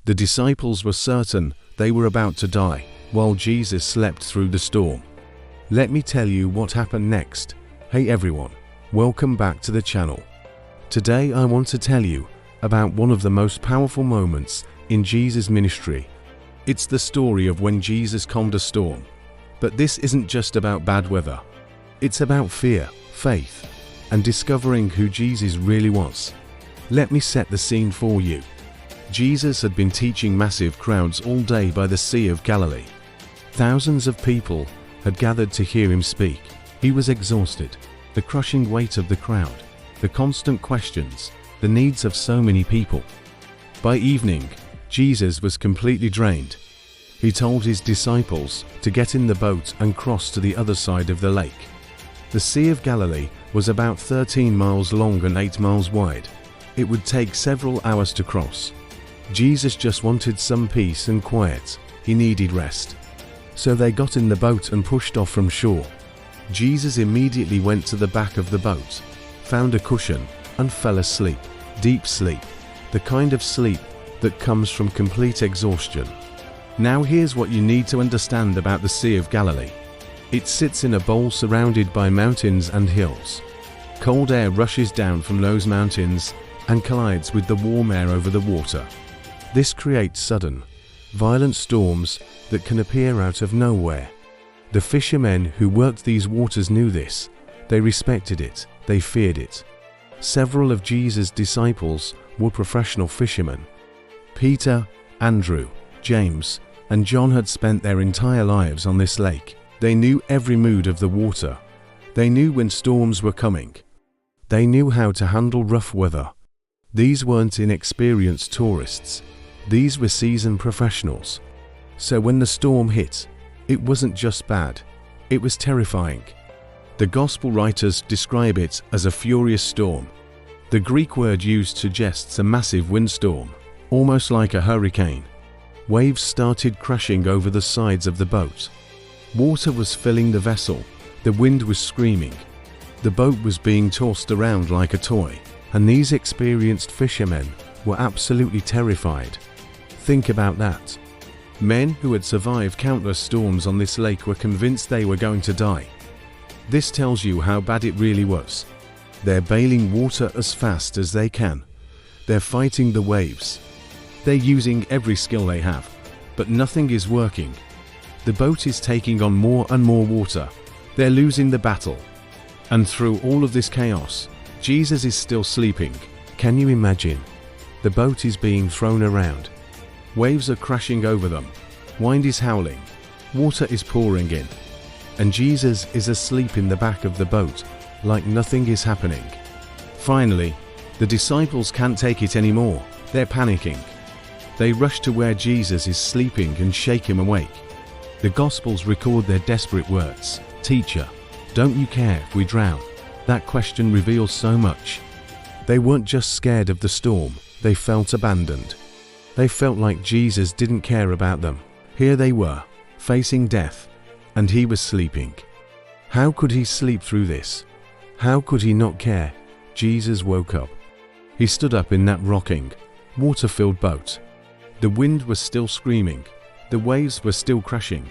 The disciples were certain they were about to die, while Jesus slept through the storm. Let me tell you what happened next. Hey everyone, welcome back to the channel. Today I want to tell you about one of the most powerful moments in Jesus' ministry. It's the story of when Jesus calmed a storm. But this isn't just about bad weather. It's about fear, faith, and discovering who Jesus really was. Let me set the scene for you. Jesus had been teaching massive crowds all day by the Sea of Galilee. Thousands of people had gathered to hear him speak. He was exhausted. The crushing weight of the crowd, the constant questions, the needs of so many people. By evening, Jesus was completely drained. He told his disciples to get in the boat and cross to the other side of the lake. The Sea of Galilee was about 13 miles long and 8 miles wide. It would take several hours to cross. Jesus just wanted some peace and quiet. He needed rest. So they got in the boat and pushed off from shore. Jesus immediately went to the back of the boat, found a cushion, and fell asleep. Deep sleep. The kind of sleep that comes from complete exhaustion. Now here's what you need to understand about the Sea of Galilee. It sits in a bowl surrounded by mountains and hills. Cold air rushes down from those mountains and collides with the warm air over the water. This creates sudden, violent storms that can appear out of nowhere. The fishermen who worked these waters knew this. They respected it. They feared it. Several of Jesus' disciples were professional fishermen. Peter, Andrew, James, and John had spent their entire lives on this lake. They knew every mood of the water. They knew when storms were coming. They knew how to handle rough weather. These weren't inexperienced tourists. These were seasoned professionals. So when the storm hit, it wasn't just bad. It was terrifying. The Gospel writers describe it as a furious storm. The Greek word used suggests a massive windstorm, almost like a hurricane. Waves started crashing over the sides of the boat. Water was filling the vessel. The wind was screaming. The boat was being tossed around like a toy, and these experienced fishermen were absolutely terrified. Think about that. Men who had survived countless storms on this lake were convinced they were going to die. This tells you how bad it really was. They're bailing water as fast as they can. They're fighting the waves. They're using every skill they have, but nothing is working. The boat is taking on more and more water. They're losing the battle. And through all of this chaos, Jesus is still sleeping. Can you imagine? The boat is being thrown around. Waves are crashing over them. Wind is howling. Water is pouring in. And Jesus is asleep in the back of the boat, like nothing is happening. Finally, the disciples can't take it anymore. They're panicking. They rush to where Jesus is sleeping and shake him awake. The Gospels record their desperate words. "Teacher, don't you care if we drown?" That question reveals so much. They weren't just scared of the storm, they felt abandoned. They felt like Jesus didn't care about them. Here they were, facing death, and he was sleeping. How could he sleep through this? How could he not care? Jesus woke up. He stood up in that rocking, water-filled boat. The wind was still screaming. The waves were still crashing.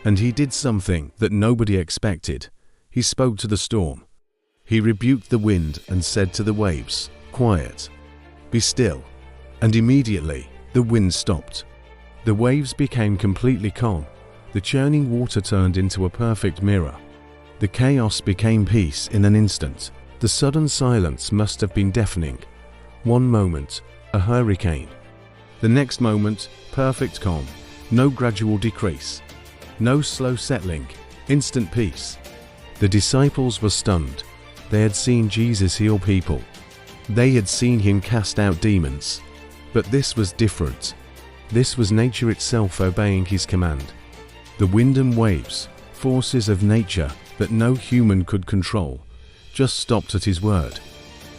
And he did something that nobody expected. He spoke to the storm. He rebuked the wind and said to the waves, "Quiet. Be still." And immediately, the wind stopped. The waves became completely calm. The churning water turned into a perfect mirror. The chaos became peace in an instant. The sudden silence must have been deafening. One moment, a hurricane. The next moment, perfect calm. No gradual decrease. No slow settling. Instant peace. The disciples were stunned. They had seen Jesus heal people. They had seen him cast out demons. But this was different. This was nature itself obeying his command. The wind and waves, forces of nature that no human could control, just stopped at his word.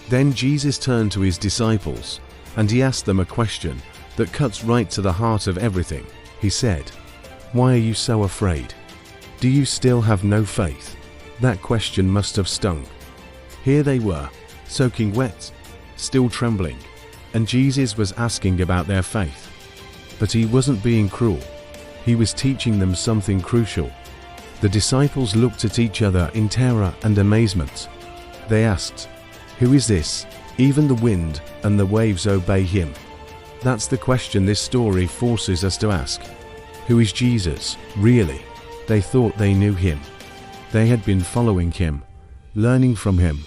Then Jesus turned to his disciples, and he asked them a question that cuts right to the heart of everything. He said, "Why are you so afraid? Do you still have no faith?" That question must have stung. Here they were, soaking wet, still trembling, and Jesus was asking about their faith. But he wasn't being cruel. He was teaching them something crucial. The disciples looked at each other in terror and amazement. They asked, "Who is this? Even the wind and the waves obey him." That's the question this story forces us to ask. Who is Jesus, really? They thought they knew him. They had been following him, learning from him,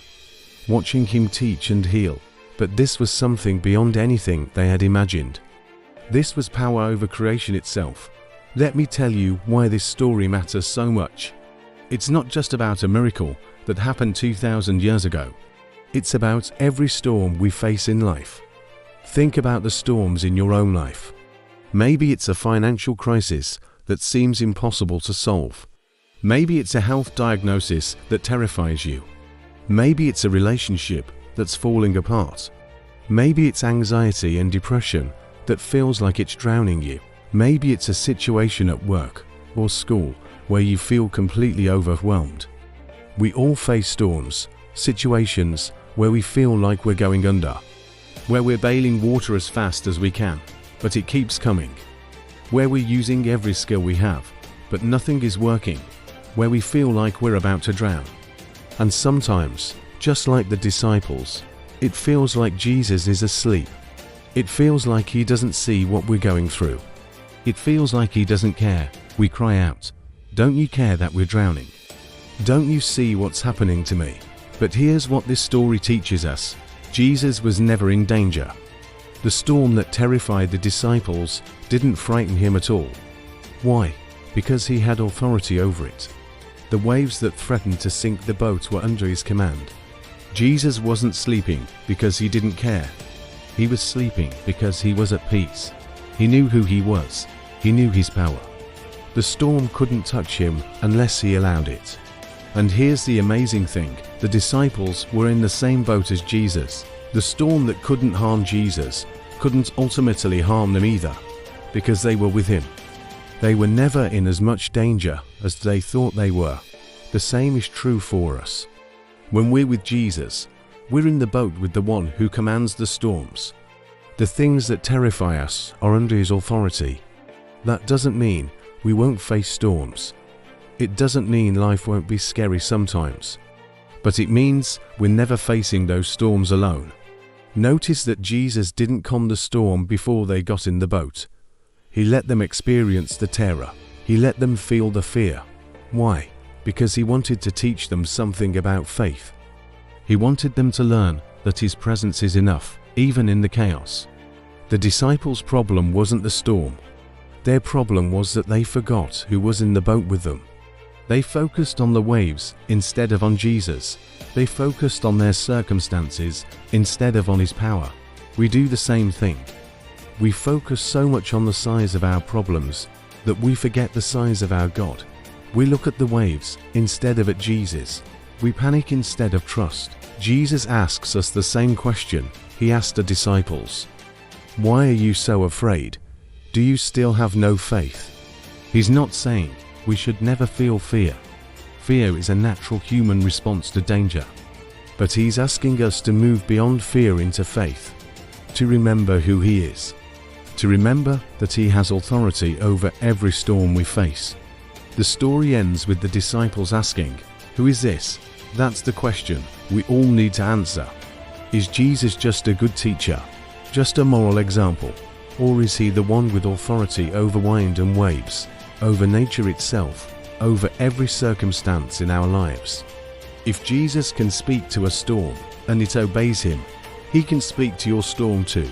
watching him teach and heal. But this was something beyond anything they had imagined. This was power over creation itself. Let me tell you why this story matters so much. It's not just about a miracle that happened 2,000 years ago. It's about every storm we face in life. Think about the storms in your own life. Maybe it's a financial crisis that seems impossible to solve. Maybe it's a health diagnosis that terrifies you. Maybe it's a relationship that's falling apart. Maybe it's anxiety and depression that feels like it's drowning you. Maybe it's a situation at work or school where you feel completely overwhelmed. We all face storms, situations where we feel like we're going under, where we're bailing water as fast as we can, but it keeps coming, where we're using every skill we have, but nothing is working, where we feel like we're about to drown. And sometimes, just like the disciples, it feels like Jesus is asleep. It feels like he doesn't see what we're going through. It feels like he doesn't care. We cry out, "Don't you care that we're drowning? Don't you see what's happening to me?" But here's what this story teaches us. Jesus was never in danger. The storm that terrified the disciples didn't frighten him at all. Why? Because he had authority over it. The waves that threatened to sink the boat were under his command. Jesus wasn't sleeping because he didn't care. He was sleeping because he was at peace. He knew who he was. He knew his power. The storm couldn't touch him unless he allowed it. And here's the amazing thing. The disciples were in the same boat as Jesus. The storm that couldn't harm Jesus couldn't ultimately harm them either, because they were with him. They were never in as much danger as they thought they were. The same is true for us. When we're with Jesus, we're in the boat with the one who commands the storms. The things that terrify us are under his authority. That doesn't mean we won't face storms. It doesn't mean life won't be scary sometimes. But it means we're never facing those storms alone. Notice that Jesus didn't calm the storm before they got in the boat. He let them experience the terror. He let them feel the fear. Why? Because he wanted to teach them something about faith. He wanted them to learn that his presence is enough, even in the chaos. The disciples' problem wasn't the storm. Their problem was that they forgot who was in the boat with them. They focused on the waves instead of on Jesus. They focused on their circumstances instead of on his power. We do the same thing. We focus so much on the size of our problems that we forget the size of our God. We look at the waves instead of at Jesus. We panic instead of trust. Jesus asks us the same question he asked the disciples. Why are you so afraid? Do you still have no faith? He's not saying we should never feel fear. Fear is a natural human response to danger. But he's asking us to move beyond fear into faith, to remember who he is, to remember that he has authority over every storm we face. The story ends with the disciples asking, "Who is this?" That's the question we all need to answer. Is Jesus just a good teacher, just a moral example? Or is he the one with authority over wind and waves, over nature itself, over every circumstance in our lives? If Jesus can speak to a storm and it obeys him, he can speak to your storm too.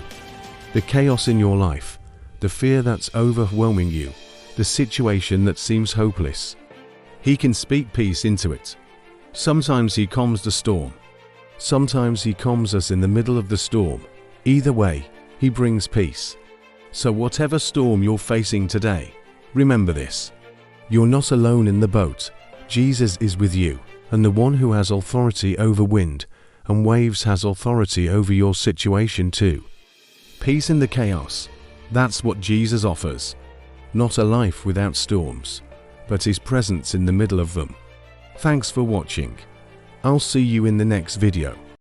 The chaos in your life, the fear that's overwhelming you, the situation that seems hopeless. He can speak peace into it. Sometimes he calms the storm. Sometimes he calms us in the middle of the storm. Either way, he brings peace. So whatever storm you're facing today, remember this. You're not alone in the boat. Jesus is with you, and the one who has authority over wind and waves has authority over your situation too. Peace in the chaos. That's what Jesus offers. Not a life without storms, but his presence in the middle of them. Thanks for watching. I'll see you in the next video.